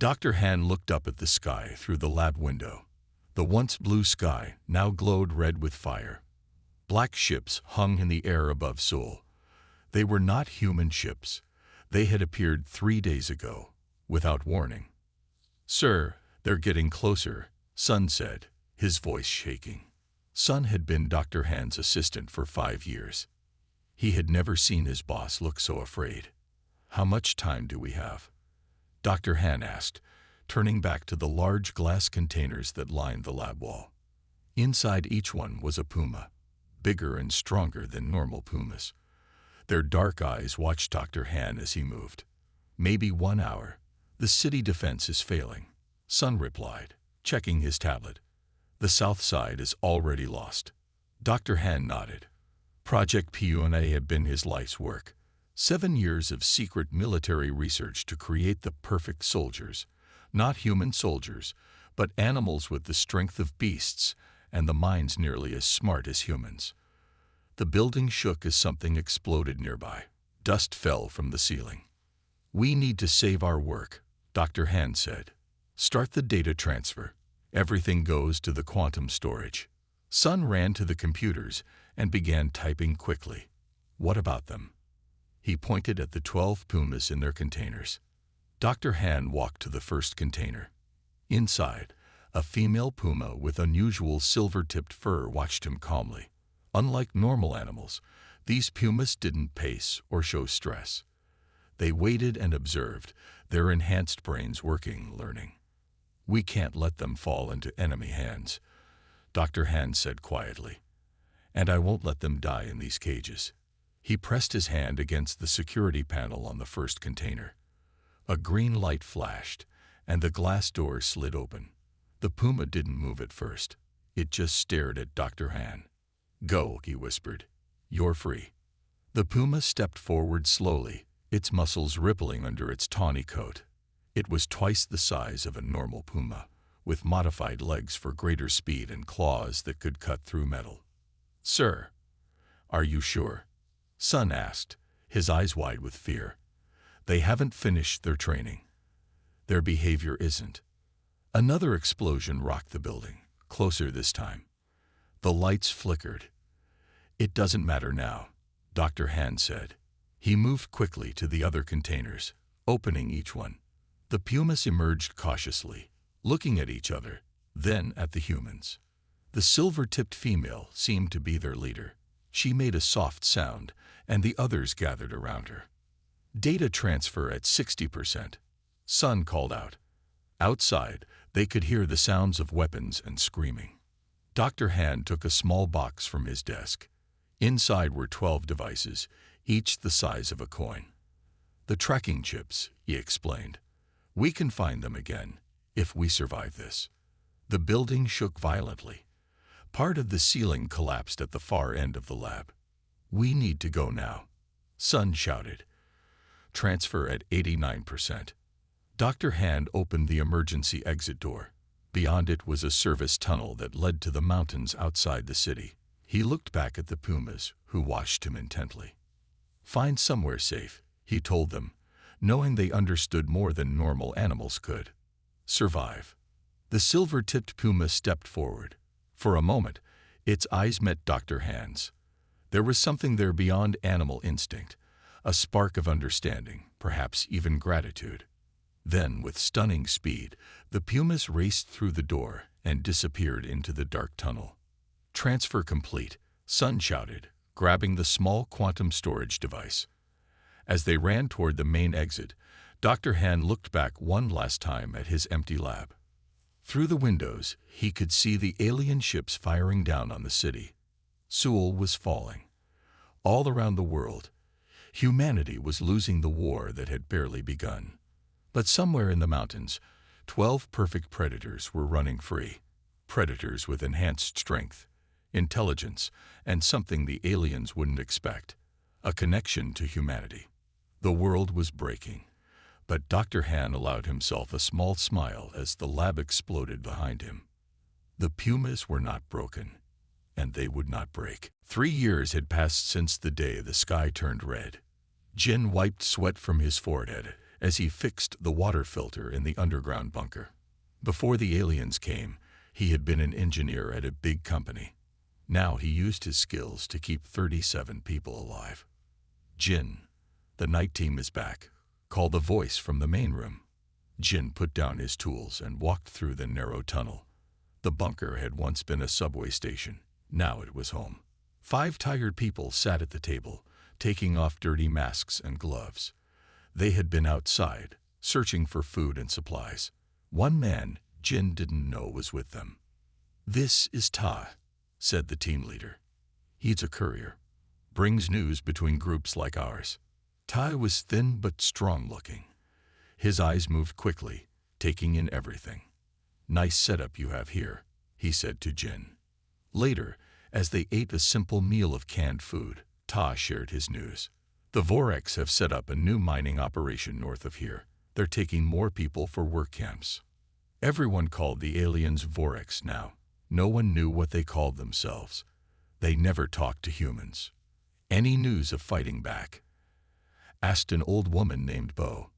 Dr. Han looked up at the sky through the lab window. The once blue sky now glowed red with fire. Black ships hung in the air above Seoul. They were not human ships. They had appeared 3 days ago, without warning. "Sir, they're getting closer," Sun said, his voice shaking. Sun had been Dr. Han's assistant for 5 years. He had never seen his boss look so afraid. "How much time do we have?" Dr. Han asked, turning back to the large glass containers that lined the lab wall. Inside each one was a puma, bigger and stronger than normal pumas. Their dark eyes watched Dr. Han as he moved. "Maybe 1 hour. The city defense is failing," Sun replied, checking his tablet. "The south side is already lost." Dr. Han nodded. Project Puna had been his life's work. 7 years of secret military research to create the perfect soldiers. Not human soldiers, but animals with the strength of beasts and the minds nearly as smart as humans. The building shook as something exploded nearby. Dust fell from the ceiling. "We need to save our work," Dr. Han said. "Start the data transfer. Everything goes to the quantum storage." Sun ran to the computers and began typing quickly. "What about them?" He pointed at the 12 pumas in their containers. Dr. Han walked to the first container. Inside, a female puma with unusual silver-tipped fur watched him calmly. Unlike normal animals, these pumas didn't pace or show stress. They waited and observed, their enhanced brains working, learning. "We can't let them fall into enemy hands," Dr. Han said quietly. "And I won't let them die in these cages." He pressed his hand against the security panel on the first container. A green light flashed, and the glass door slid open. The puma didn't move at first. It just stared at Dr. Han. "Go," he whispered. "You're free." The puma stepped forward slowly, its muscles rippling under its tawny coat. It was twice the size of a normal puma, with modified legs for greater speed and claws that could cut through metal. "Sir, are you sure?" Sun asked, his eyes wide with fear. "They haven't finished their training. Their behavior isn't." Another explosion rocked the building, closer this time. The lights flickered. "It doesn't matter now," Dr. Han said. He moved quickly to the other containers, opening each one. The pumas emerged cautiously, looking at each other, then at the humans. The silver-tipped female seemed to be their leader. She made a soft sound, and the others gathered around her. "Data transfer at 60%, Sun called out. Outside, they could hear the sounds of weapons and screaming. Dr. Han took a small box from his desk. Inside were 12 devices, each the size of a coin. "The tracking chips," he explained. "We can find them again, if we survive this." The building shook violently. Part of the ceiling collapsed at the far end of the lab. "We need to go now," Sun shouted. "Transfer at 89%. Dr. Han opened the emergency exit door. Beyond it was a service tunnel that led to the mountains outside the city. He looked back at the pumas, who watched him intently. "Find somewhere safe," he told them, knowing they understood more than normal animals could. "Survive." The silver-tipped puma stepped forward. For a moment, its eyes met Dr. Han's. There was something there beyond animal instinct, a spark of understanding, perhaps even gratitude. Then, with stunning speed, the pumas raced through the door and disappeared into the dark tunnel. "Transfer complete," Sun shouted, grabbing the small quantum storage device. As they ran toward the main exit, Dr. Han looked back one last time at his empty lab. Through the windows, he could see the alien ships firing down on the city. Seoul was falling. All around the world, humanity was losing the war that had barely begun. But somewhere in the mountains, 12 perfect predators were running free. Predators with enhanced strength, intelligence, and something the aliens wouldn't expect, a connection to humanity. The world was breaking, but Dr. Han allowed himself a small smile as the lab exploded behind him. The pumas were not broken, and they would not break. 3 years had passed since the day the sky turned red. Jin wiped sweat from his forehead as he fixed the water filter in the underground bunker. Before the aliens came, he had been an engineer at a big company. Now he used his skills to keep 37 people alive. "Jin, the night team is back," called a voice from the main room. Jin put down his tools and walked through the narrow tunnel. The bunker had once been a subway station. Now it was home. 5 tired people sat at the table, taking off dirty masks and gloves. They had been outside, searching for food and supplies. One man Jin didn't know was with them. "This is Ta," said the team leader. "He's a courier. Brings news between groups like ours." Ta was thin but strong-looking. His eyes moved quickly, taking in everything. "Nice setup you have here," he said to Jin. Later, as they ate a simple meal of canned food, Ta shared his news. "The Voreks have set up a new mining operation north of here. They're taking more people for work camps." Everyone called the aliens Voreks now. No one knew what they called themselves. They never talked to humans. "Any news of fighting back?" asked an old woman named Bo.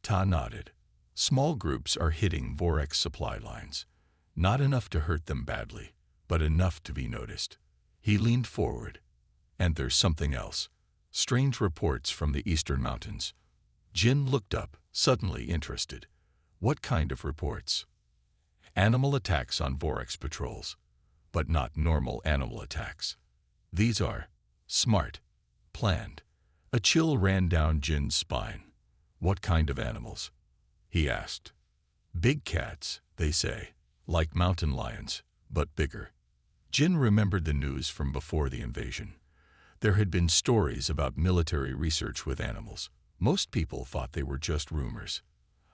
Ta nodded. "Small groups are hitting Voreks supply lines. Not enough to hurt them badly, but enough to be noticed." He leaned forward. "And there's something else. Strange reports from the eastern mountains." Jin looked up, suddenly interested. "What kind of reports?" "Animal attacks on Voreks patrols. But not normal animal attacks. These are smart, planned." A chill ran down Jin's spine. "What kind of animals?" he asked. "Big cats, they say, like mountain lions, but bigger." Jin remembered the news from before the invasion. There had been stories about military research with animals. Most people thought they were just rumors.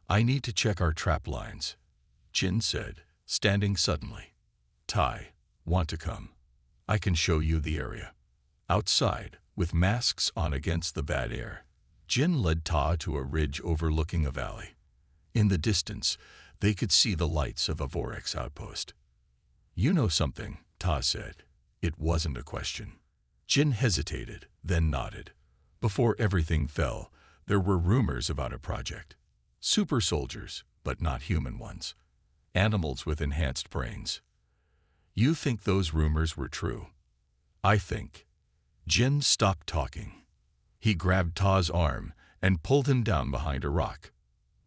"I need to check our trap lines," Jin said, standing suddenly. "Tai, want to come? I can show you the area." Outside, with masks on against the bad air, Jin led Ta to a ridge overlooking a valley. In the distance, they could see the lights of a Voreks outpost. "You know something," Ta said. It wasn't a question. Jin hesitated, then nodded. Before everything fell, there were rumors about a project. Super soldiers, but not human ones. Animals with enhanced brains. "You think those rumors were true?" "I think." Jin stopped talking. He grabbed Ta's arm and pulled him down behind a rock.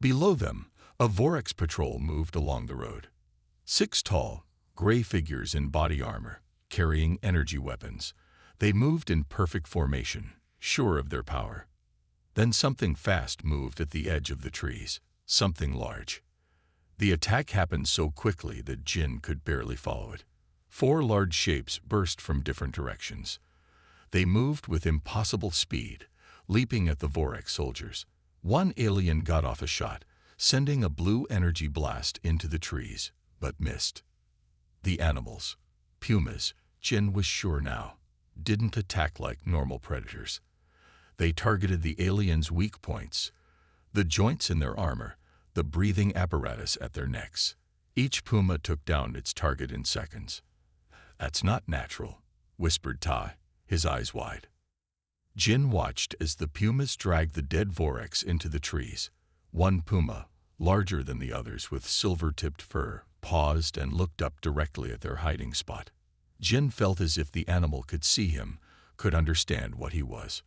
Below them, a Voreks patrol moved along the road. 6 tall, gray figures in body armor, carrying energy weapons. They moved in perfect formation, sure of their power. Then something fast moved at the edge of the trees, something large. The attack happened so quickly that Jin could barely follow it. 4 large shapes burst from different directions. They moved with impossible speed, leaping at the Voreks soldiers. One alien got off a shot, sending a blue energy blast into the trees, but missed. The animals, Pumas, Jin was sure now, didn't attack like normal predators. They targeted the aliens' weak points, the joints in their armor, the breathing apparatus at their necks. Each Puma took down its target in seconds. "That's not natural," whispered Ta, his eyes wide. Jin watched as the Pumas dragged the dead Voreks into the trees. One Puma, larger than the others with silver-tipped fur, paused and looked up directly at their hiding spot. Jin felt as if the animal could see him, could understand what he was.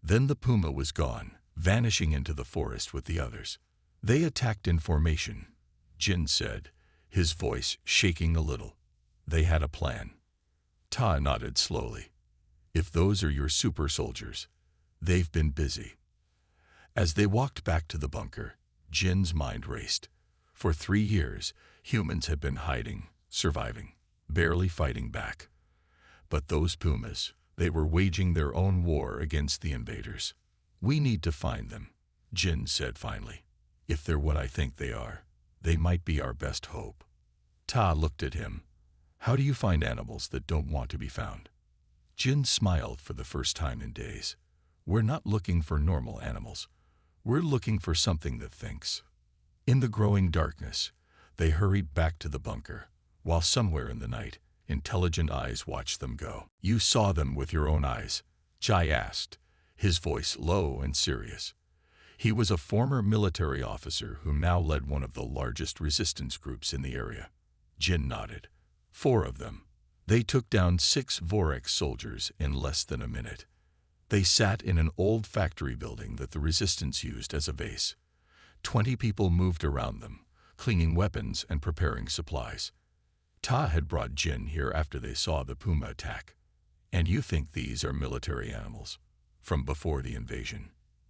Then the Puma was gone, vanishing into the forest with the others. "They attacked in formation," Jin said, his voice shaking a little. "They had a plan." Ta nodded slowly. "If those are your super soldiers, they've been busy." As they walked back to the bunker, Jin's mind raced. For 3 years, humans had been hiding, surviving, barely fighting back. But those Pumas, they were waging their own war against the invaders. "We need to find them," Jin said finally. "If they're what I think they are, they might be our best hope." Ta looked at him. "How do you find animals that don't want to be found?" Jin smiled for the first time in days. "We're not looking for normal animals. We're looking for something that thinks." In the growing darkness, they hurried back to the bunker, while somewhere in the night, intelligent eyes watched them go. "You saw them with your own eyes?" Jai asked, his voice low and serious. He was a former military officer who now led one of the largest resistance groups in the area. Jin nodded. 4 of them. They took down 6 Vorek soldiers in less than a minute. They sat in an old factory building that the resistance used as a base. 20 people moved around them, cleaning weapons and preparing supplies. Ta had brought Jin here after they saw the Puma attack. And you think these are military animals? From before the invasion.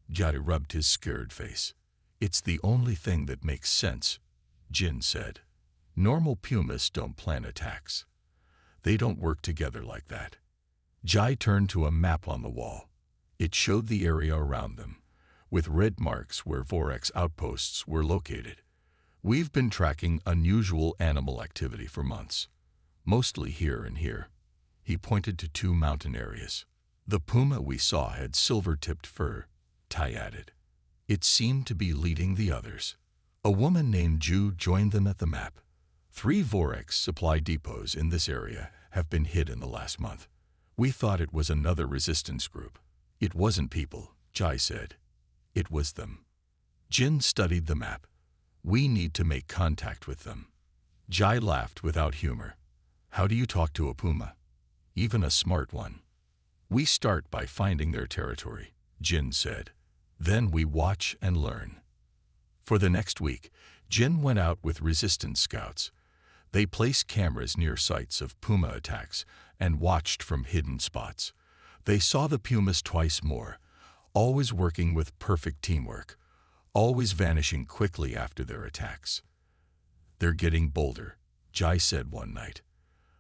Jai rubbed his scared face. It's the only thing that makes sense, Jin said. Normal Pumas don't plan attacks. They don't work together like that. Jai turned to a map on the wall. It showed the area around them, with red marks where Vorek's outposts were located. We've been tracking unusual animal activity for months, mostly here and here. He pointed to 2 mountain areas. The puma we saw had silver-tipped fur, Tai added. It seemed to be leading the others. A woman named Ju joined them at the map. 3 Vorek supply depots in this area have been hit in the last month. We thought it was another resistance group. It wasn't people, Jai said. It was them. Jin studied the map. We need to make contact with them. Jai laughed without humor. How do you talk to a puma? Even a smart one. We start by finding their territory, Jin said. Then we watch and learn. For the next week, Jin went out with resistance scouts. They placed cameras near sites of puma attacks and watched from hidden spots. They saw the pumas twice more, always working with perfect teamwork, always vanishing quickly after their attacks. They're getting bolder, Jai said one night.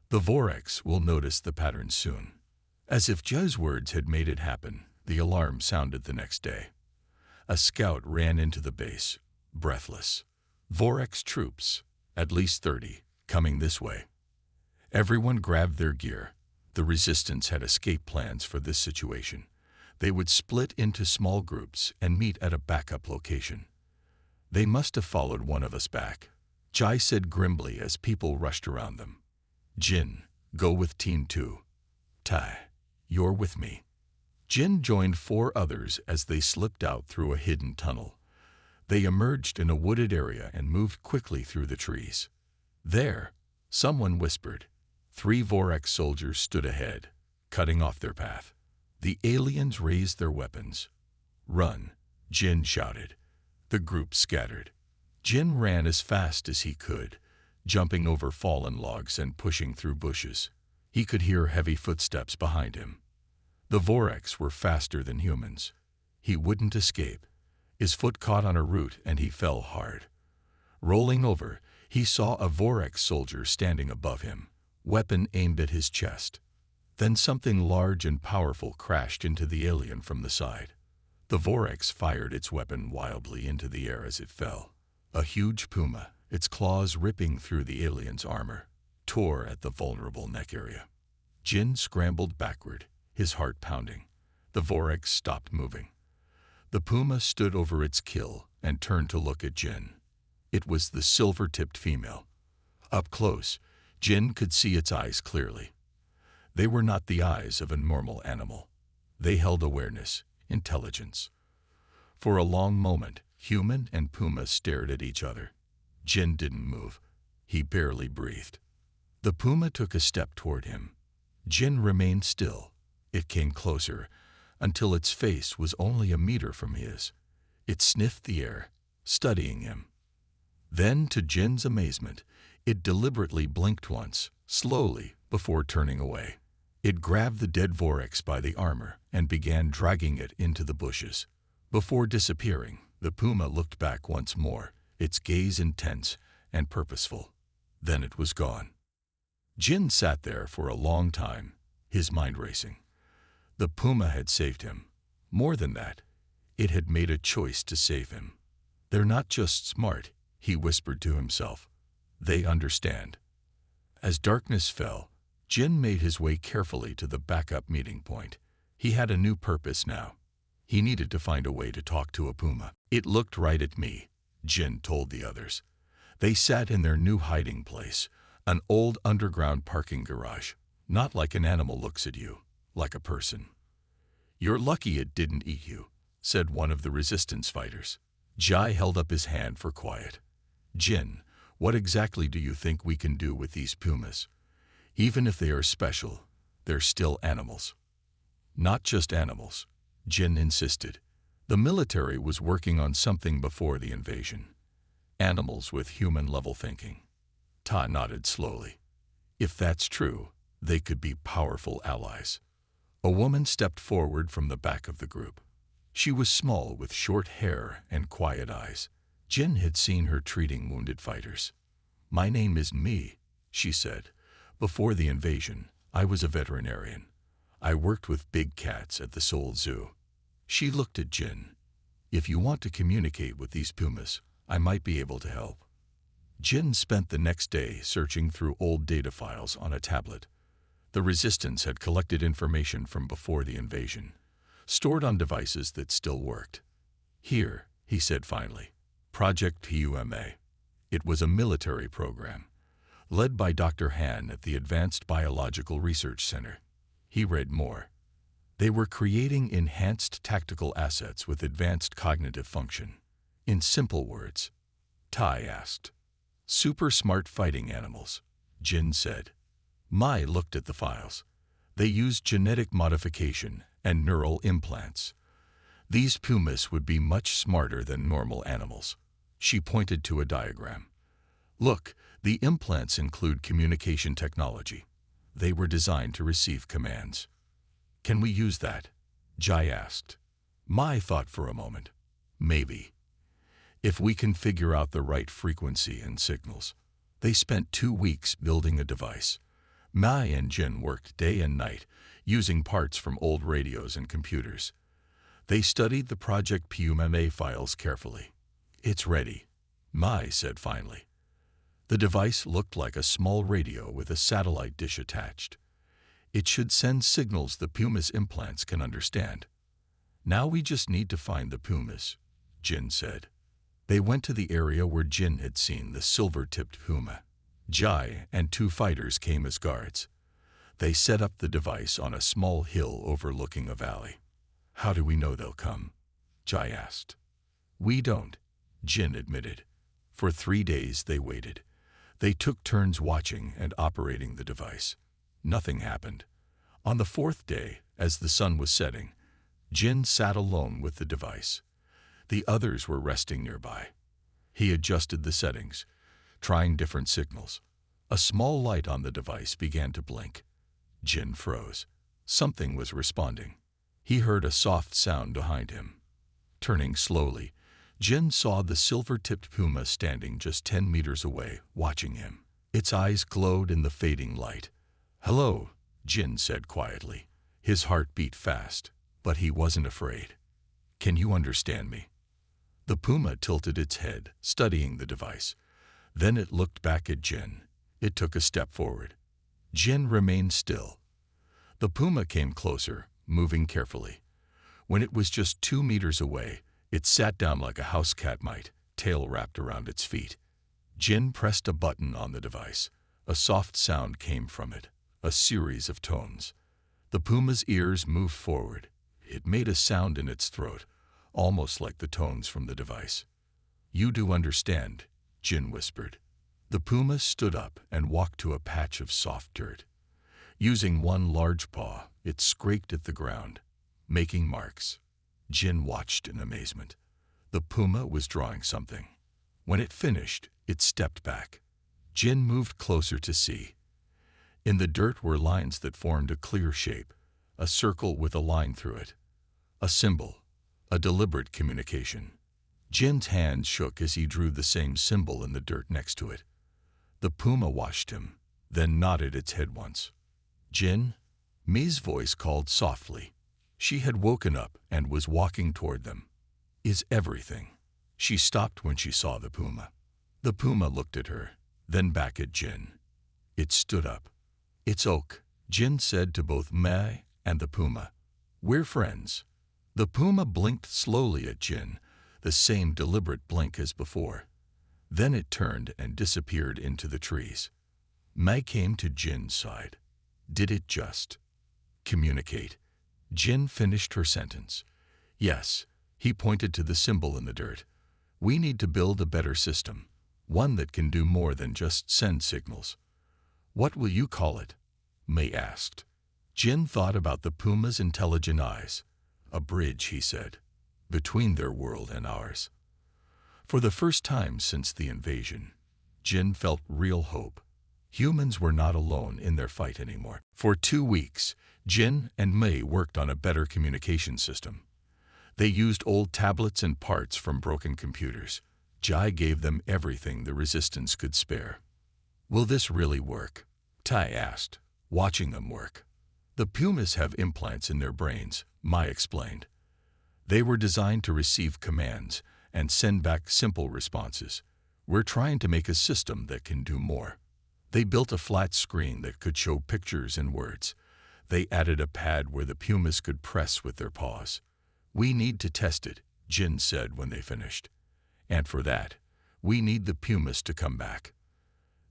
The Voreks will notice the pattern soon. As if Jai's words had made it happen, the alarm sounded the next day. A scout ran into the base, breathless. Vorek's troops, at least 30, coming this way. Everyone grabbed their gear. The resistance had escape plans for this situation. They would split into small groups and meet at a backup location. They must have followed one of us back, Jai said grimly as people rushed around them. Jin, go with Team 2. Tai, you're with me. Jin joined 4 others as they slipped out through a hidden tunnel. They emerged in a wooded area and moved quickly through the trees. There, someone whispered. 3 Vorek soldiers stood ahead, cutting off their path. The aliens raised their weapons. Run, Jin shouted. The group scattered. Jin ran as fast as he could, jumping over fallen logs and pushing through bushes. He could hear heavy footsteps behind him. The Voreks were faster than humans. He wouldn't escape. His foot caught on a root and he fell hard. Rolling over, he saw a Vorek soldier standing above him, weapon aimed at his chest. Then something large and powerful crashed into the alien from the side. The Voreks fired its weapon wildly into the air as it fell. A huge puma, its claws ripping through the alien's armor, tore at the vulnerable neck area. Jin scrambled backward, his heart pounding. The Voreks stopped moving. The puma stood over its kill and turned to look at Jin. It was the silver-tipped female. Up close, Jin could see its eyes clearly. They were not the eyes of a normal animal. They held awareness, intelligence. For a long moment, human and puma stared at each other. Jin didn't move. He barely breathed. The puma took a step toward him. Jin remained still. It came closer, until its face was only a meter from his. It sniffed the air, studying him. Then, to Jin's amazement, it deliberately blinked once, slowly, before turning away. It grabbed the dead Voreks by the armor and began dragging it into the bushes. Before disappearing, the puma looked back once more, its gaze intense and purposeful. Then it was gone. Jin sat there for a long time, his mind racing. The puma had saved him. More than that, it had made a choice to save him. They're not just smart, he whispered to himself. They understand. As darkness fell, Jin made his way carefully to the backup meeting point. He had a new purpose now. He needed to find a way to talk to a puma. It looked right at me, Jin told the others. They sat in their new hiding place, an old underground parking garage. Not like an animal looks at you, like a person. You're lucky it didn't eat you, said one of the resistance fighters. Jai held up his hand for quiet. Jin, what exactly do you think we can do with these pumas? Even if they are special, they're still animals. Not just animals, Jin insisted. The military was working on something before the invasion. Animals with human-level thinking. Ta nodded slowly. If that's true, they could be powerful allies. A woman stepped forward from the back of the group. She was small with short hair and quiet eyes. Jin had seen her treating wounded fighters. My name is Mi, she said. Before the invasion, I was a veterinarian. I worked with big cats at the Seoul Zoo. She looked at Jin. If you want to communicate with these pumas, I might be able to help. Jin spent the next day searching through old data files on a tablet. The resistance had collected information from before the invasion, stored on devices that still worked. Here, he said finally, Project Puma. It was a military program, led by Dr. Han at the Advanced Biological Research Center. He read more. They were creating enhanced tactical assets with advanced cognitive function. In simple words, Tai asked. Super smart fighting animals, Jin said. Mai looked at the files. They used genetic modification and neural implants. These pumas would be much smarter than normal animals. She pointed to a diagram. Look, the implants include communication technology. They were designed to receive commands. Can we use that? Jai asked. Mai thought for a moment. Maybe. If we can figure out the right frequency and signals. They spent 2 weeks building a device. Mai and Jin worked day and night, using parts from old radios and computers. They studied the Project Puma files carefully. It's ready, Mai said finally. The device looked like a small radio with a satellite dish attached. It should send signals the Puma's implants can understand. Now we just need to find the Pumas, Jin said. They went to the area where Jin had seen the silver-tipped Puma. Jai and 2 fighters came as guards. They set up the device on a small hill overlooking a valley. How do we know they'll come? Jai asked. We don't, Jin admitted. For 3 days they waited. They took turns watching and operating the device. Nothing happened. On the 4th day, as the sun was setting, Jin sat alone with the device. The others were resting nearby. He adjusted the settings, trying different signals. A small light on the device began to blink. Jin froze. Something was responding. He heard a soft sound behind him. Turning slowly, Jin saw the silver-tipped puma standing just 10 meters away, watching him. Its eyes glowed in the fading light. Hello, Jin said quietly. His heart beat fast, but he wasn't afraid. Can you understand me? The puma tilted its head, studying the device. Then it looked back at Jin. It took a step forward. Jin remained still. The puma came closer, moving carefully. When it was just 2 meters away, it sat down like a house cat might, tail wrapped around its feet. Jin pressed a button on the device. A soft sound came from it, a series of tones. The puma's ears moved forward. It made a sound in its throat, almost like the tones from the device. You do understand, Jin whispered. The puma stood up and walked to a patch of soft dirt. Using one large paw, it scraped at the ground, making marks. Jin watched in amazement. The puma was drawing something. When it finished, it stepped back. Jin moved closer to see. In the dirt were lines that formed a clear shape, a circle with a line through it. A symbol, a deliberate communication. Jin's hands shook as he drew the same symbol in the dirt next to it. The puma watched him, then nodded its head once. Jin? Mi's voice called softly. She had woken up and was walking toward them. Is everything? She stopped when she saw the puma. The puma looked at her, then back at Jin. It stood up. It's Oak, Jin said to both Mi and the puma. We're friends. The puma blinked slowly at Jin, the same deliberate blink as before. Then it turned and disappeared into the trees. Mi came to Jin's side. Did it just communicate? Jin finished her sentence. Yes, He pointed to the symbol in the dirt. We need to build a better system, one that can do more than just send signals. What will you call it? May asked. Jin thought about the Pumas' intelligent eyes. A bridge, he said, between their world and ours. For the first time since the invasion, Jin felt real hope. Humans were not alone in their fight anymore. For 2 weeks, Jin and May worked on a better communication system. They used old tablets and parts from broken computers. Jai gave them everything the resistance could spare. Will this really work? Tai asked, watching them work. The Pumas have implants in their brains, Mai explained. They were designed to receive commands and send back simple responses. We're trying to make a system that can do more. They built a flat screen that could show pictures and words. They added a pad where the Pumas could press with their paws. We need to test it, Jin said when they finished. And for that, we need the Pumas to come back.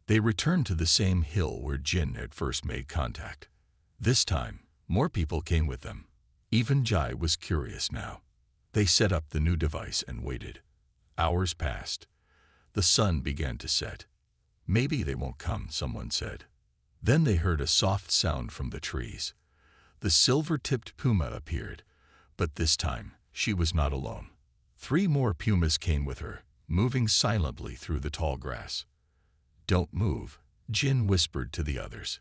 They returned to the same hill where Jin had first made contact. This time, more people came with them. Even Jai was curious now. They set up the new device and waited. Hours passed. The sun began to set. Maybe they won't come, someone said. Then they heard a soft sound from the trees. The silver-tipped puma appeared, but this time she was not alone. 3 more pumas came with her, moving silently through the tall grass. Don't move, Jin whispered to the others.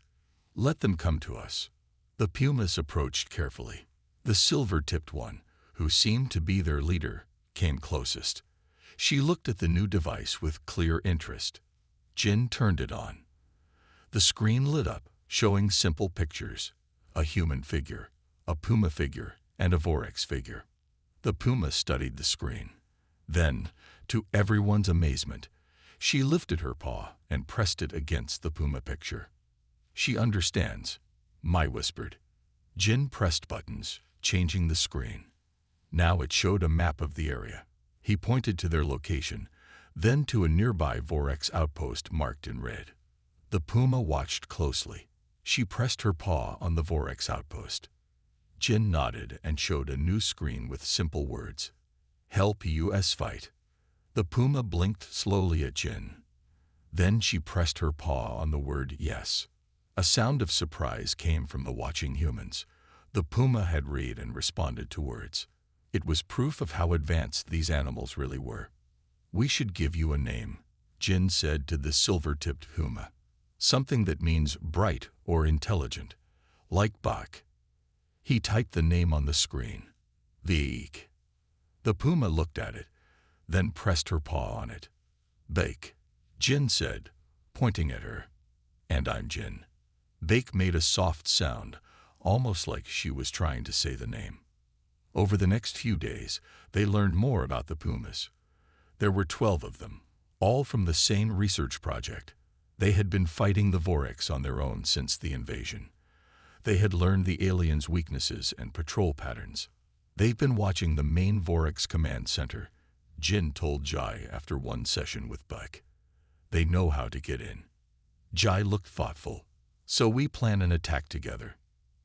Let them come to us. The pumas approached carefully. The silver-tipped one, who seemed to be their leader, came closest. She looked at the new device with clear interest. Jin turned it on. The screen lit up, showing simple pictures: a human figure, a puma figure, and a Orcs figure. The puma studied the screen. Then, to everyone's amazement, she lifted her paw and pressed it against the puma picture. She understands, Mai whispered. Jin pressed buttons, changing the screen. Now it showed a map of the area. He pointed to their location, then to a nearby Orcs outpost marked in red. The puma watched closely. She pressed her paw on the Orcs outpost. Jin nodded and showed a new screen with simple words. Help US fight. The puma blinked slowly at Jin. Then she pressed her paw on the word yes. A sound of surprise came from the watching humans. The puma had read and responded to words. It was proof of how advanced these animals really were. We should give you a name, Jin said to the silver-tipped puma. Something that means bright or intelligent, like Bak. He typed the name on the screen. Veek. The puma looked at it, then pressed her paw on it. Bake, Jin said, pointing at her. And I'm Jin. Bake made a soft sound, almost like she was trying to say the name. Over the next few days, they learned more about the Pumas. There were 12 of them, all from the same research project. They had been fighting the Orcs on their own since the invasion. They had learned the aliens' weaknesses and patrol patterns. They've been watching the main Orcs command center, Jin told Jai after one session with Buck. They know how to get in. Jai looked thoughtful. So we plan an attack together.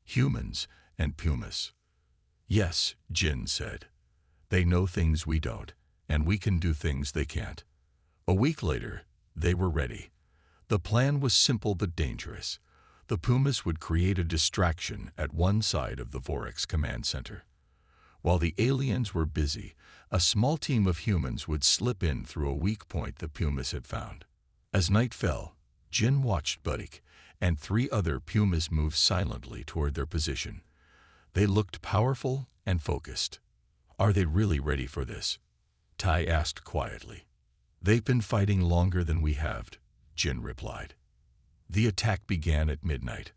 Humans and Pumas. Yes, Jin said. They know things we don't, and we can do things they can't. A week later, they were ready. The plan was simple but dangerous. The Pumas would create a distraction at one side of the Orcs command center. While the aliens were busy, a small team of humans would slip in through a weak point the Pumas had found. As night fell, Jin watched Budik and 3 other Pumas move silently toward their position. They looked powerful and focused. Are they really ready for this? Tai asked quietly. They've been fighting longer than we have, Jin replied. The attack began at midnight.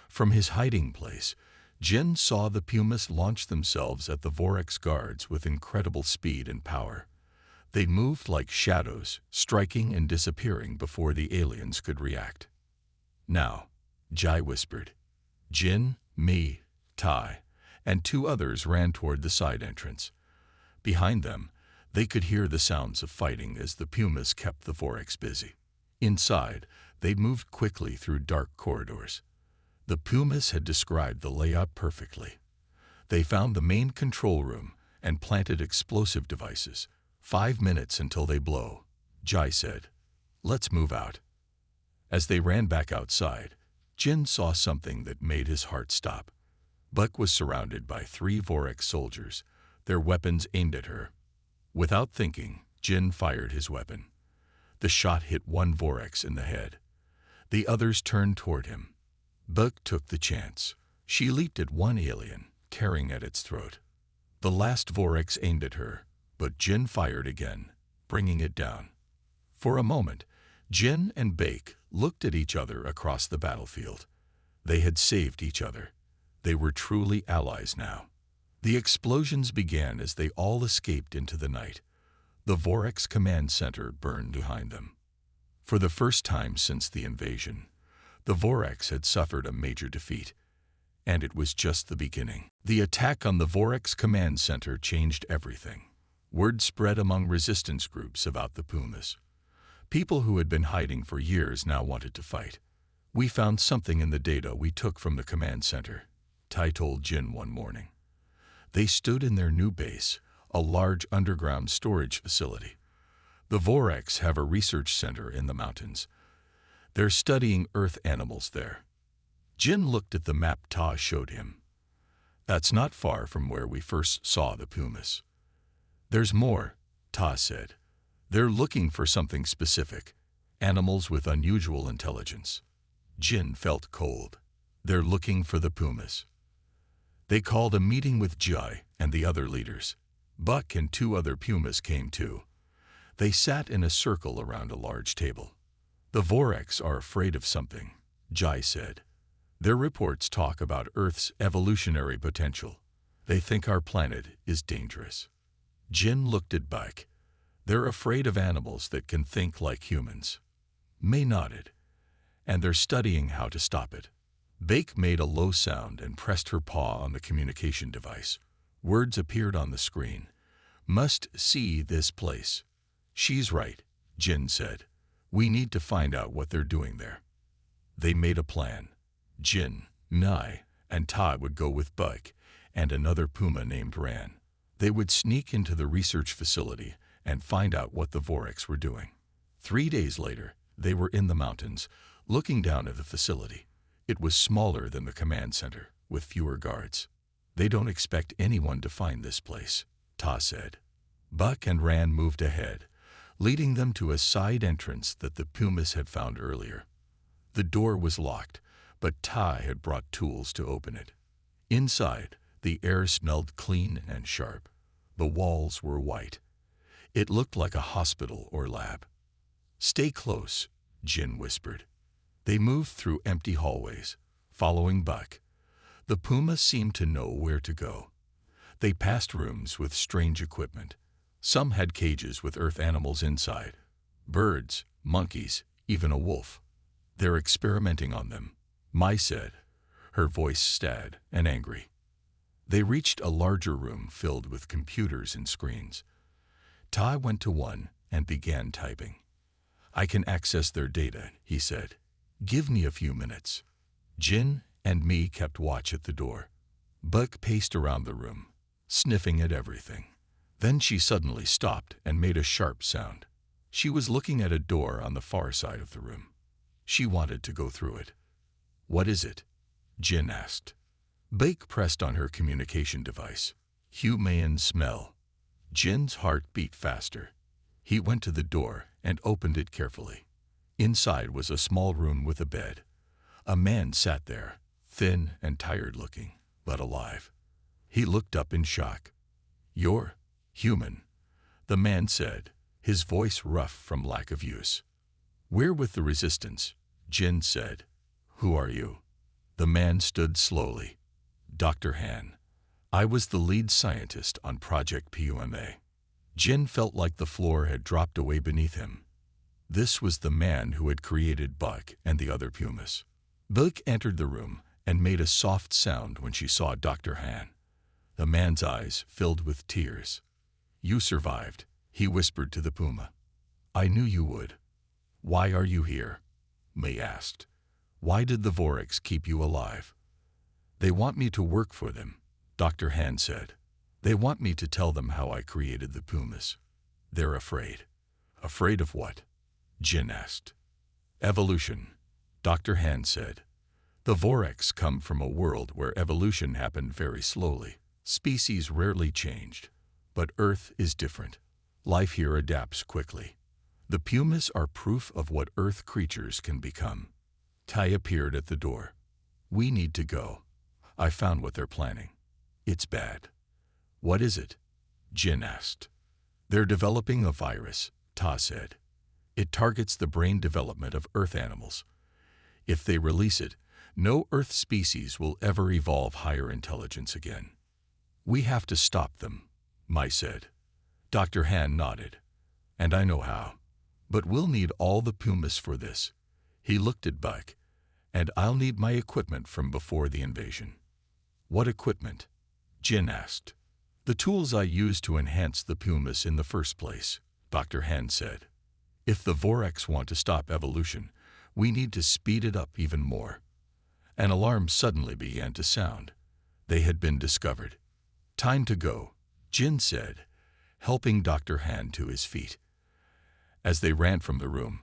From his hiding place, Jin saw the Pumas launch themselves at the Orcs guards with incredible speed and power. They moved like shadows, striking and disappearing before the aliens could react. Now, Jai whispered. Jin, me, Tai, and 2 others ran toward the side entrance. Behind them, they could hear the sounds of fighting as the Pumas kept the Orcs busy. Inside, they moved quickly through dark corridors. The Pumas had described the layout perfectly. They found the main control room and planted explosive devices. 5 minutes until they blow, Jai said. Let's move out. As they ran back outside, Jin saw something that made his heart stop. Buck was surrounded by 3 Vorek soldiers, their weapons aimed at her. Without thinking, Jin fired his weapon. The shot hit one Vorek in the head. The others turned toward him. Buck took the chance. She leaped at one alien, tearing at its throat. The last Vorek aimed at her, but Jin fired again, bringing it down. For a moment, Jin and Bake looked at each other across the battlefield. They had saved each other. They were truly allies now. The explosions began as they all escaped into the night. The Vorek's command center burned behind them. For the first time since the invasion, the Voreks had suffered a major defeat, and it was just the beginning. The attack on the Vorek's command center changed everything. Word spread among resistance groups about the Pumas. People who had been hiding for years now wanted to fight. We found something in the data we took from the command center, Tai told Jin one morning. They stood in their new base, a large underground storage facility. The Voreks have a research center in the mountains. They're studying Earth animals there. Jin looked at the map Ta showed him. That's not far from where we first saw the Pumas. There's more, Ta said. They're looking for something specific, animals with unusual intelligence. Jin felt cold. They're looking for the Pumas. They called a meeting with Jai and the other leaders. Buck and 2 other Pumas came too. They sat in a circle around a large table. The Voreks are afraid of something, Jai said. Their reports talk about Earth's evolutionary potential. They think our planet is dangerous. Jin looked at Buck. They're afraid of animals that can think like humans. May nodded. And they're studying how to stop it. Bake made a low sound and pressed her paw on the communication device. Words appeared on the screen. Must see this place. She's right, Jin said. We need to find out what they're doing there. They made a plan. Jin, Nai, and Tai would go with Buck and another Puma named Ran. They would sneak into the research facility and find out what the Voreks were doing. 3 days later, they were in the mountains, looking down at the facility. It was smaller than the command center, with fewer guards. They don't expect anyone to find this place, Ta said. Buck and Ran moved ahead, leading them to a side entrance that the Pumas had found earlier. The door was locked, but Tai had brought tools to open it. Inside, the air smelled clean and sharp. The walls were white. It looked like a hospital or lab. Stay close, Jin whispered. They moved through empty hallways, following Buck. The Pumas seemed to know where to go. They passed rooms with strange equipment. Some had cages with Earth animals inside. Birds, monkeys, even a wolf. They're experimenting on them, Mai said, her voice sad and angry. They reached a larger room filled with computers and screens. Tai went to one and began typing. I can access their data, he said. Give me a few minutes. Jin and me kept watch at the door. Buck paced around the room, sniffing at everything. Then she suddenly stopped and made a sharp sound. She was looking at a door on the far side of the room. She wanted to go through it. What is it? Jin asked. Buck pressed on her communication device. Human smell. Jin's heart beat faster. He went to the door and opened it carefully. Inside was a small room with a bed. A man sat there, thin and tired-looking, but alive. He looked up in shock. You're human, the man said, his voice rough from lack of use. We're with the resistance, Jin said. Who are you? The man stood slowly. Dr. Han. I was the lead scientist on Project Puma. Jin felt like the floor had dropped away beneath him. This was the man who had created Buck and the other Pumas. Buck entered the room and made a soft sound when she saw Dr. Han. The man's eyes filled with tears. You survived, he whispered to the Puma. I knew you would. Why are you here? May asked. Why did the Voreks keep you alive? They want me to work for them, Dr. Han said. They want me to tell them how I created the Pumas. They're afraid. Afraid of what? Jin asked. Evolution, Dr. Han said. The Voreks come from a world where evolution happened very slowly. Species rarely changed. But Earth is different. Life here adapts quickly. The Pumas are proof of what Earth creatures can become. Tai appeared at the door. We need to go. I found what they're planning. It's bad. What is it? Jin asked. They're developing a virus, Ta said. It targets the brain development of Earth animals. If they release it, no Earth species will ever evolve higher intelligence again. We have to stop them, Mai said. Dr. Han nodded. And I know how. But we'll need all the Pumas for this. He looked at Buck. And I'll need my equipment from before the invasion. What equipment? Jin asked. The tools I used to enhance the Pumas in the first place, Dr. Han said. If the Voreks want to stop evolution, we need to speed it up even more. An alarm suddenly began to sound. They had been discovered. Time to go, Jin said, helping Dr. Han to his feet. As they ran from the room,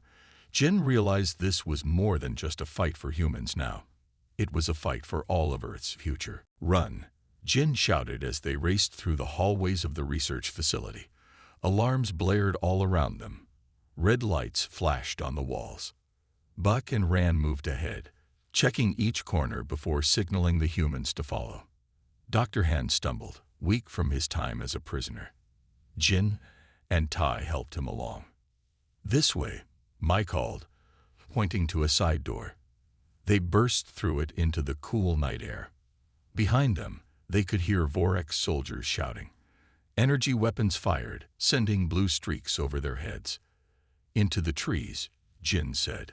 Jin realized this was more than just a fight for humans now. It was a fight for all of Earth's future. Run, Jin shouted as they raced through the hallways of the research facility. Alarms blared all around them. Red lights flashed on the walls. Buck and Ran moved ahead, checking each corner before signaling the humans to follow. Dr. Han stumbled, weak from his time as a prisoner. Jin and Tai helped him along. This way, Mai called, pointing to a side door. They burst through it into the cool night air. Behind them, they could hear Voreks soldiers shouting. Energy weapons fired, sending blue streaks over their heads. Into the trees, Jin said.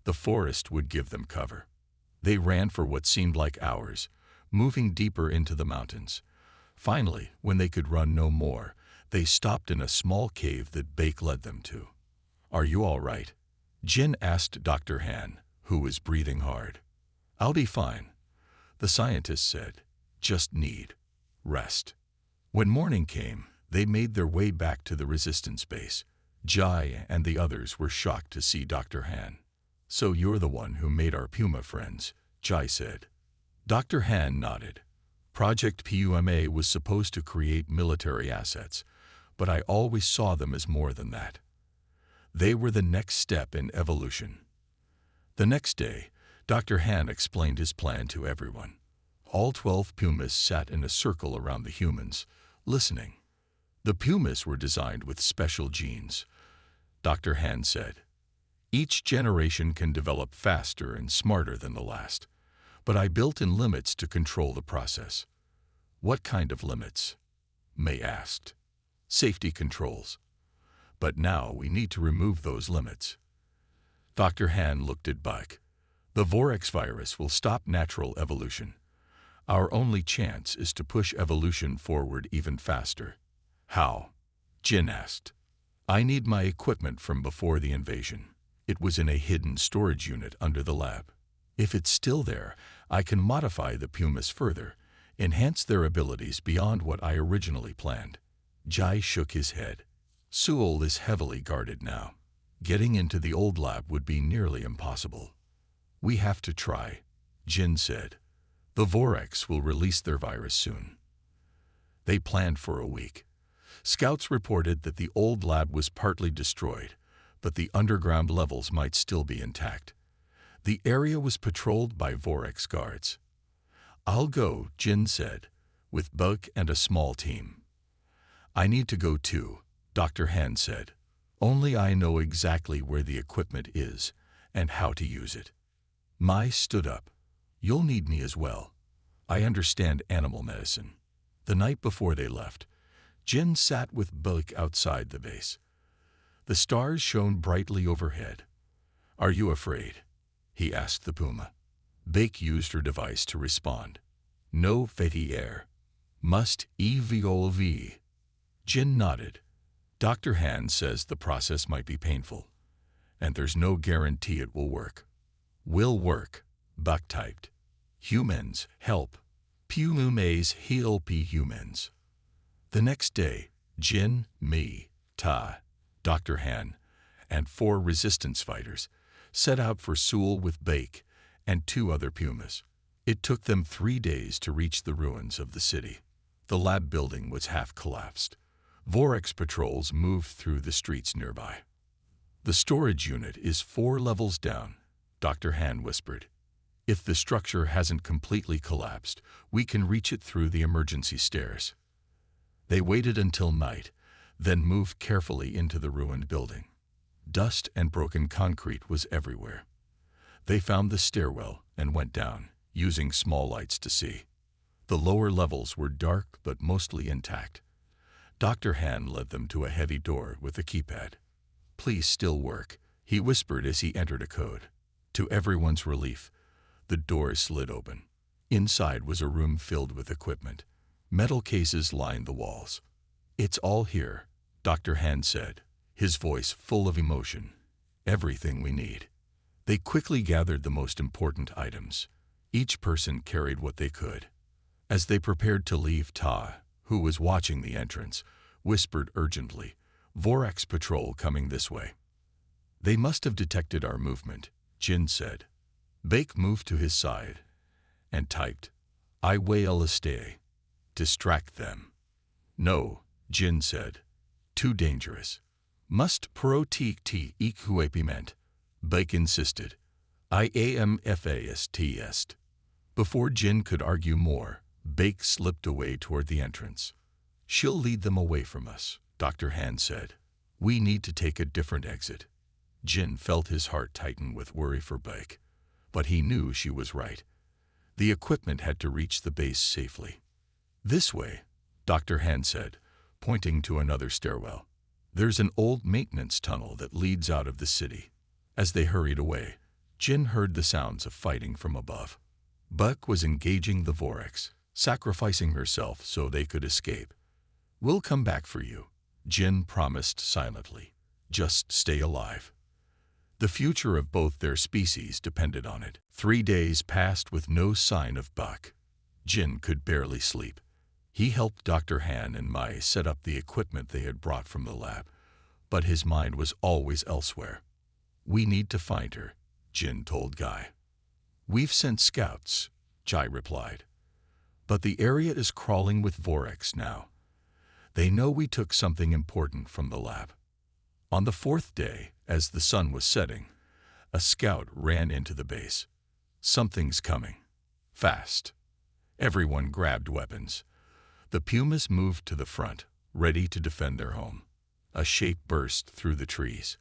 The forest would give them cover. They ran for what seemed like hours, moving deeper into the mountains. Finally, when they could run no more, they stopped in a small cave that Bake led them to. Are you all right? Jin asked Dr. Han, who was breathing hard. I'll be fine, the scientist said. Just need rest. When morning came, they made their way back to the resistance base. Jai and the others were shocked to see Dr. Han. So you're the one who made our Puma friends, Jai said. Dr. Han nodded. Project Puma was supposed to create military assets, but I always saw them as more than that. They were the next step in evolution. The next day, Dr. Han explained his plan to everyone. All 12 Pumas sat in a circle around the humans, listening. The Pumas were designed with special genes, Dr. Han said. Each generation can develop faster and smarter than the last, but I built in limits to control the process. What kind of limits? May asked. Safety controls. But now we need to remove those limits. Dr. Han looked at Buck. The Voreks virus will stop natural evolution. Our only chance is to push evolution forward even faster. How? Jin asked. I need my equipment from before the invasion. It was in a hidden storage unit under the lab. If it's still there, I can modify the Pumas further, enhance their abilities beyond what I originally planned. Jai shook his head. Seoul is heavily guarded now. Getting into the old lab would be nearly impossible. We have to try, Jin said. The Voreks will release their virus soon. They planned for a week. Scouts reported that the old lab was partly destroyed, but the underground levels might still be intact. The area was patrolled by Voreks guards. I'll go, Jin said, with Buck and a small team. I need to go too, Dr. Han said. Only I know exactly where the equipment is and how to use it. Mai stood up. You'll need me as well. I understand animal medicine. The night before they left, Jin sat with Buck outside the base. The stars shone brightly overhead. Are you afraid? He asked the Puma. Bake used her device to respond. No fatty air. Must evolve. Jin nodded. Dr. Han says the process might be painful, and there's no guarantee it will work. Will work, Buck typed. Humans help. Pumas help humans. The next day, Jin, me, Ta, Dr. Han, and 4 resistance fighters set out for Seoul with Bake and 2 other Pumas. It took them 3 days to reach the ruins of the city. The lab building was half collapsed. Vortex patrols moved through the streets nearby. The storage unit is 4 levels down, Dr. Han whispered. If the structure hasn't completely collapsed, we can reach it through the emergency stairs. They waited until night, then moved carefully into the ruined building. Dust and broken concrete was everywhere. They found the stairwell and went down, using small lights to see. The lower levels were dark but mostly intact. Dr. Han led them to a heavy door with a keypad. "Please still work," he whispered as he entered a code. To everyone's relief, the door slid open. Inside was a room filled with equipment. Metal cases lined the walls. "It's all here," Dr. Han said, his voice full of emotion. "Everything we need." They quickly gathered the most important items. Each person carried what they could. As they prepared to leave, Ta, who was watching the entrance, whispered urgently, "Vortex patrol coming this way." "They must have detected our movement," Jin said. Bake moved to his side and typed, "I will stay. Distract them." "No," Jin said. "Too dangerous. Must protect equipment." Bake insisted. "I am fast." Before Jin could argue more, Bake slipped away toward the entrance. "She'll lead them away from us," Dr. Han said. "We need to take a different exit." Jin felt his heart tighten with worry for Bake, but he knew she was right. The equipment had to reach the base safely. "This way," Dr. Han said, pointing to another stairwell. "There's an old maintenance tunnel that leads out of the city." As they hurried away, Jin heard the sounds of fighting from above. Buck was engaging the Vortex, sacrificing herself so they could escape. "We'll come back for you," Jin promised silently. "Just stay alive." The future of both their species depended on it. 3 days passed with no sign of Buck. Jin could barely sleep. He helped Dr. Han and Mai set up the equipment they had brought from the lab, but his mind was always elsewhere. "We need to find her," Jin told Guy. "We've sent scouts," Jai replied. "But the area is crawling with Vortex now. They know we took something important from the lab." On the 4th day, as the sun was setting, a scout ran into the base. "Something's coming. Fast." Everyone grabbed weapons. The Pumas moved to the front, ready to defend their home. A shape burst through the trees.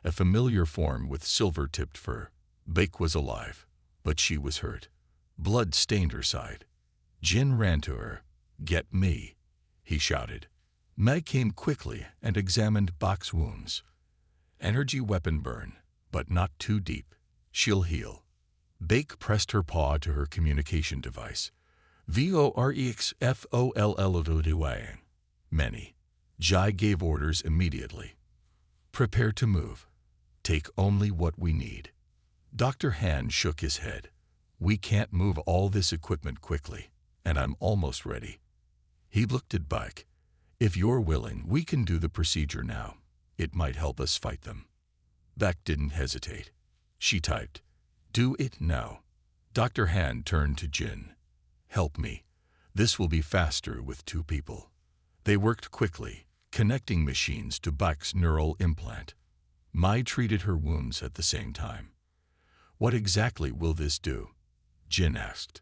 A familiar form with silver-tipped fur. Bake was alive, but she was hurt. Blood stained her side. Jin ran to her. "Get me," he shouted. Meg came quickly and examined Bak's wounds. "Energy weapon burn, but not too deep. She'll heal." Bake pressed her paw to her communication device. "VOREXFOLL. Many." Jai gave orders immediately. "Prepare to move. Take only what we need." Dr. Han shook his head. "We can't move all this equipment quickly, and I'm almost ready." He looked at Bike. "If you're willing, we can do the procedure now. It might help us fight them." Beck didn't hesitate. She typed, "Do it now." Dr. Han turned to Jin. "Help me. This will be faster with 2 people." They worked quickly, connecting machines to Beck's neural implant. Mai treated her wounds at the same time. "What exactly will this do?" Jin asked.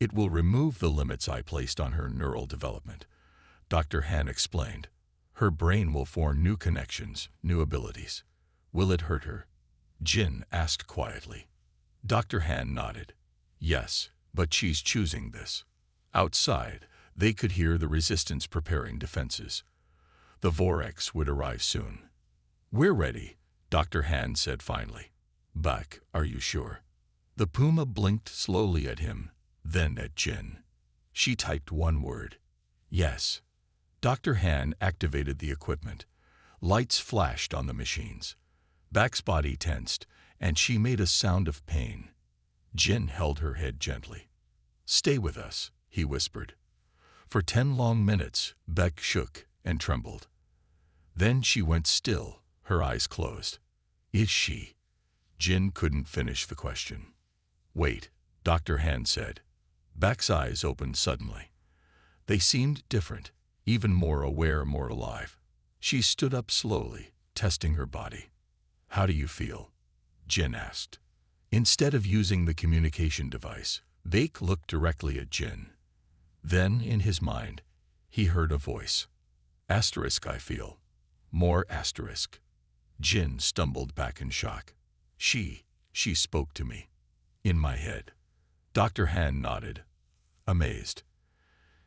"It will remove the limits I placed on her neural development," Dr. Han explained. "Her brain will form new connections, new abilities." "Will it hurt her?" Jin asked quietly. Dr. Han nodded. "Yes, but she's choosing this." Outside, they could hear the resistance preparing defenses. The Vortex would arrive soon. "We're ready," Dr. Han said finally. "Buck, are you sure?" The Puma blinked slowly at him, then at Jin. She typed one word. "Yes." Dr. Han activated the equipment. Lights flashed on the machines. Buck's body tensed, and she made a sound of pain. Jin held her head gently. "Stay with us," he whispered. For 10 long minutes, Beck shook and trembled. Then she went still, her eyes closed. Is she? Jin couldn't finish the question. Wait, Dr. Han said. Beck's eyes opened suddenly. They seemed different, even more aware, more alive. She stood up slowly, testing her body. How do you feel? Jin asked. Instead of using the communication device, Beck looked directly at Jin. Then, in his mind, he heard a voice. Asterisk, I feel. More asterisk. Jin stumbled back in shock. She spoke to me. In my head. Dr. Han nodded, amazed.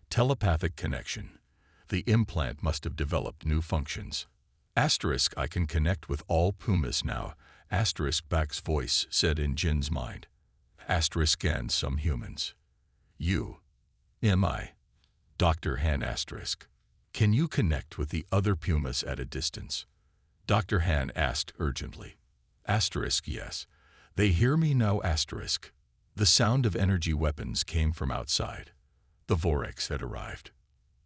Telepathic connection. The implant must have developed new functions. Asterisk, I can connect with all Pumas now, asterisk, Beck's voice said in Jin's mind. Asterisk, and some humans. You. Am I? Dr. Han asterisk. Can you connect with the other Pumas at a distance? Dr. Han asked urgently. Asterisk, yes. They hear me now, asterisk. The sound of energy weapons came from outside. The Voreks had arrived.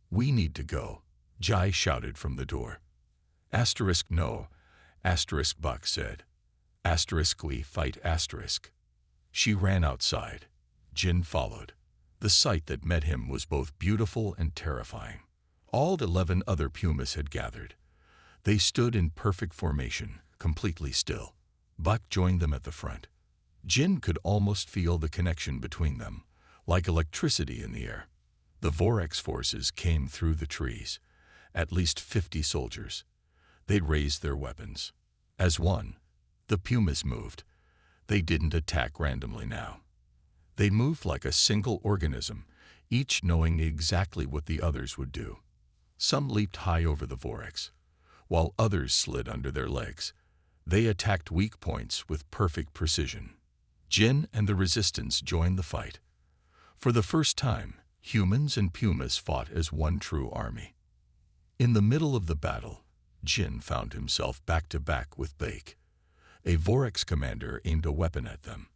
We need to go, Jai shouted from the door. Asterisk, no, asterisk, Buck said. Asterisk, we fight, asterisk. She ran outside. Jin followed. The sight that met him was both beautiful and terrifying. All 11 other Pumas had gathered. They stood in perfect formation, completely still. Buck joined them at the front. Jin could almost feel the connection between them, like electricity in the air. The Voreks forces came through the trees. At least 50 soldiers. They'd raised their weapons. As one, the Pumas moved. They didn't attack randomly now. They moved like a single organism, each knowing exactly what the others would do. Some leaped high over the Voreks, while others slid under their legs. They attacked weak points with perfect precision. Jin and the resistance joined the fight. For the first time, humans and Pumas fought as one true army. In the middle of the battle, Jin found himself back to back with Beck. A Voreks commander aimed a weapon at them.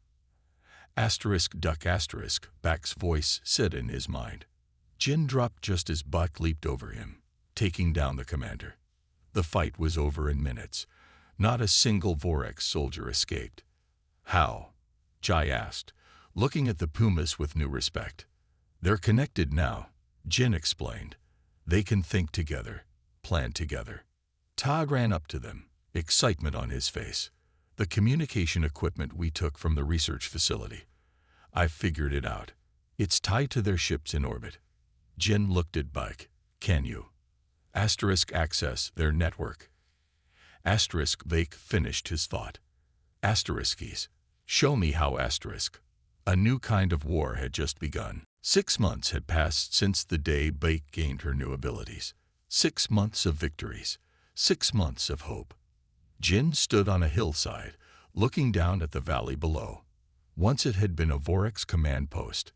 Asterisk, duck, asterisk, Beck's voice said in his mind. Jin dropped just as Buck leaped over him, taking down the commander. The fight was over in minutes. Not a single Voreks soldier escaped. How? Jai asked, looking at the Pumas with new respect. They're connected now, Jin explained. They can think together, plan together. Todd ran up to them, excitement on his face. The communication equipment we took from the research facility. I've figured it out. It's tied to their ships in orbit. Jin looked at Buck. Can you? Asterisk, access their network. Asterisk, Beck finished his thought. Asteriskies. Show me how, asterisk. A new kind of war had just begun. 6 months had passed since the day Beck gained her new abilities. 6 months of victories. 6 months of hope. Jin stood on a hillside, looking down at the valley below. Once it had been a Voreks command post.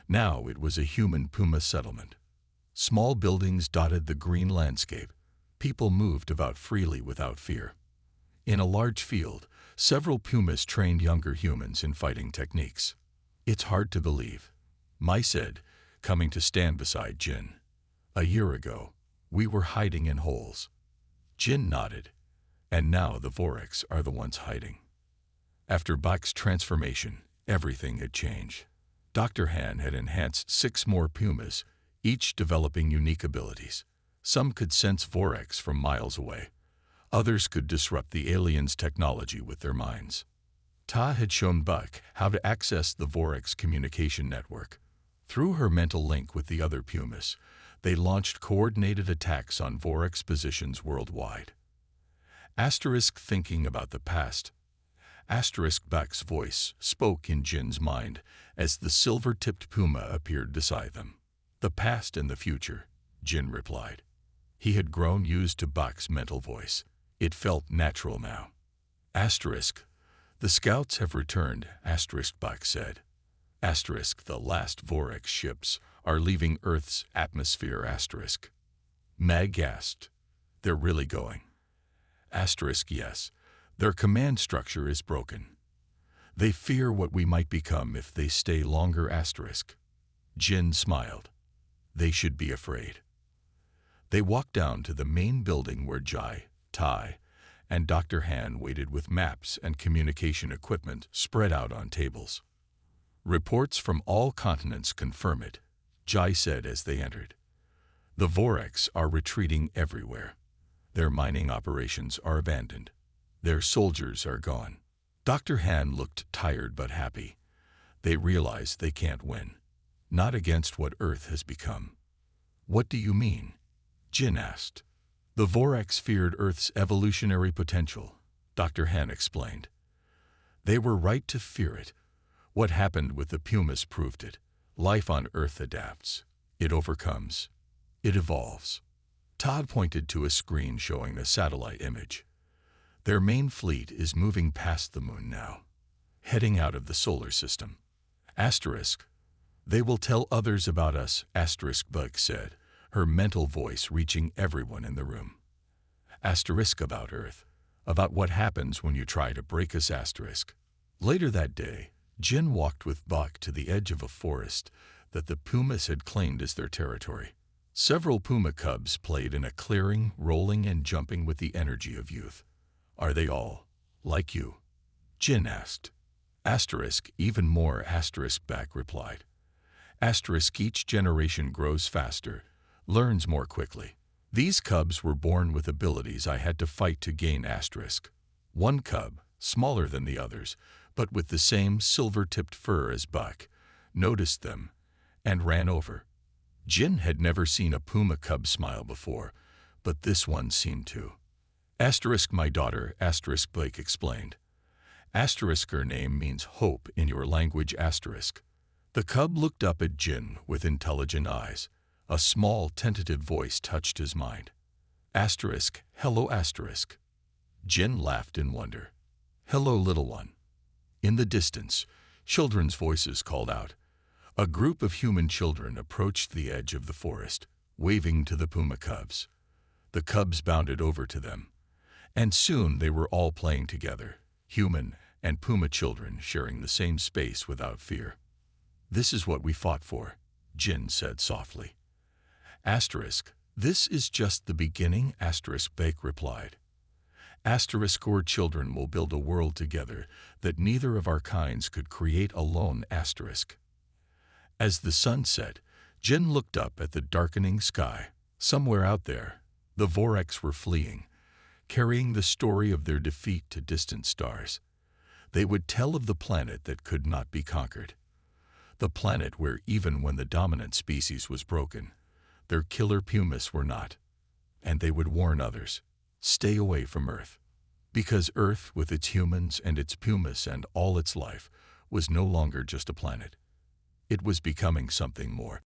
Now it was a human Puma settlement. Small buildings dotted the green landscape. People moved about freely without fear. In a large field, several Pumas trained younger humans in fighting techniques. It's hard to believe, Mai said, coming to stand beside Jin. A year ago, we were hiding in holes. Jin nodded. And now the Voreks are the ones hiding. After Beck's transformation, everything had changed. Dr. Han had enhanced 6 more Pumas, each developing unique abilities. Some could sense Voreks from miles away. Others could disrupt the aliens' technology with their minds. Ta had shown Beck how to access the Voreks communication network. Through her mental link with the other Pumas, they launched coordinated attacks on Voreks positions worldwide. Asterisk, thinking about the past. Asterisk, Beck's voice spoke in Jin's mind as the silver-tipped Puma appeared beside them. The past and the future, Jin replied. He had grown used to Beck's mental voice. It felt natural now. Asterisk, the scouts have returned, asterisk, Beck said. Asterisk, the last Voreks ships are leaving Earth's atmosphere, asterisk. Mag gasped. They're really going. Asterisk, yes. Their command structure is broken. They fear what we might become if they stay longer, asterisk. Jin smiled. They should be afraid. They walked down to the main building where Jai, Tai, and Dr. Han waited with maps and communication equipment spread out on tables. Reports from all continents confirm it, Jai said as they entered. The Orcs are retreating everywhere. Their mining operations are abandoned. Their soldiers are gone. Dr. Han looked tired but happy. They realize they can't win. Not against what Earth has become. What do you mean? Jin asked. The Orcs feared Earth's evolutionary potential, Dr. Han explained. They were right to fear it. What happened with the Pumas proved it. Life on Earth adapts. It overcomes. It evolves. Todd pointed to a screen showing a satellite image. Their main fleet is moving past the moon now, heading out of the solar system. Asterisk. They will tell others about us, asterisk Bug said, her mental voice reaching everyone in the room. Asterisk about Earth, about what happens when you try to break us, asterisk. Later that day, Jin walked with Buck to the edge of a forest that the Pumas had claimed as their territory. Several puma cubs played in a clearing, rolling and jumping with the energy of youth. Are they all like you? Jin asked. Asterisk, even more, asterisk Back replied. Asterisk, each generation grows faster, learns more quickly. These cubs were born with abilities I had to fight to gain, asterisk. One cub, smaller than the others, but with the same silver-tipped fur as Buck, noticed them and ran over. Jin had never seen a puma cub smile before, but this one seemed to. Asterisk, my daughter, asterisk Blake explained. Asterisk, her name means hope in your language, asterisk. The cub looked up at Jin with intelligent eyes. A small, tentative voice touched his mind. Asterisk, hello, asterisk. Jin laughed in wonder. Hello, little one. In the distance, children's voices called out. A group of human children approached the edge of the forest, waving to the puma cubs. The cubs bounded over to them, and soon they were all playing together, human and puma children sharing the same space without fear. This is what we fought for, Jin said softly. Asterisk, this is just the beginning, asterisk Bake replied. Asterisk, our children will build a world together that neither of our kinds could create alone, asterisk. As the sun set, Jin looked up at the darkening sky. Somewhere out there, the Orcs were fleeing, carrying the story of their defeat to distant stars. They would tell of the planet that could not be conquered. The planet where even when the dominant species was broken, their killer pumas were not. And they would warn others, stay away from Earth. Because Earth, with its humans and its pumas and all its life, was no longer just a planet. It was becoming something more.